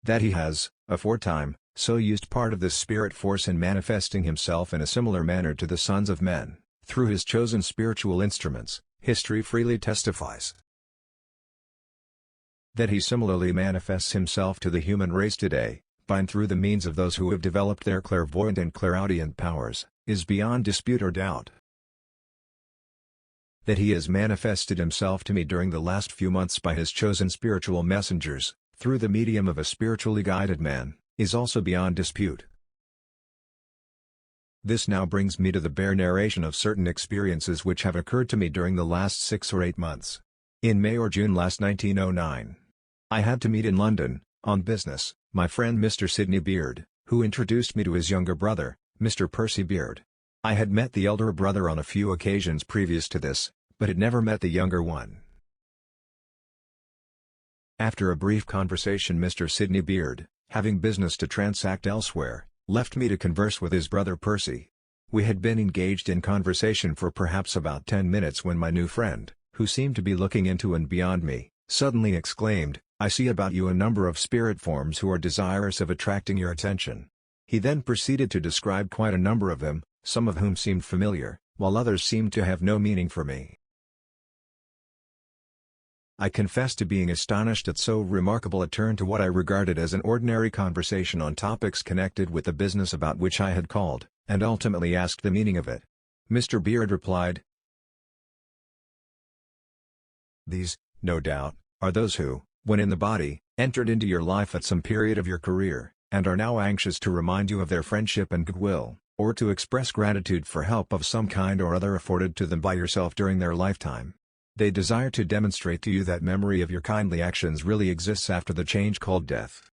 That he has, aforetime, so used part of this spirit force in manifesting himself in a similar manner to the sons of men, through his chosen spiritual instruments, history freely testifies. That he similarly manifests himself to the human race today, by and through the means of those who have developed their clairvoyant and clairaudient powers, is beyond dispute or doubt. That he has manifested himself to me during the last few months by his chosen spiritual messengers, through the medium of a spiritually guided man, is also beyond dispute. This now brings me to the bare narration of certain experiences which have occurred to me during the last 6 or 8 months. In May or June last 1909, I had to meet in London, on business, my friend Mr. Sidney Beard, who introduced me to his younger brother, Mr. Percy Beard. I had met the elder brother on a few occasions previous to this, but had never met the younger one. After a brief conversation, Mr. Sidney Beard, having business to transact elsewhere, left me to converse with his brother Percy. We had been engaged in conversation for perhaps about 10 minutes when my new friend, who seemed to be looking into and beyond me, suddenly exclaimed, "I see about you a number of spirit forms who are desirous of attracting your attention." He then proceeded to describe quite a number of them, some of whom seemed familiar, while others seemed to have no meaning for me. I confess to being astonished at so remarkable a turn to what I regarded as an ordinary conversation on topics connected with the business about which I had called, and ultimately asked the meaning of it. Mr. Beard replied, "These, no doubt, are those who, when in the body, entered into your life at some period of your career, and are now anxious to remind you of their friendship and goodwill, or to express gratitude for help of some kind or other afforded to them by yourself during their lifetime. They desire to demonstrate to you that memory of your kindly actions really exists after the change called death.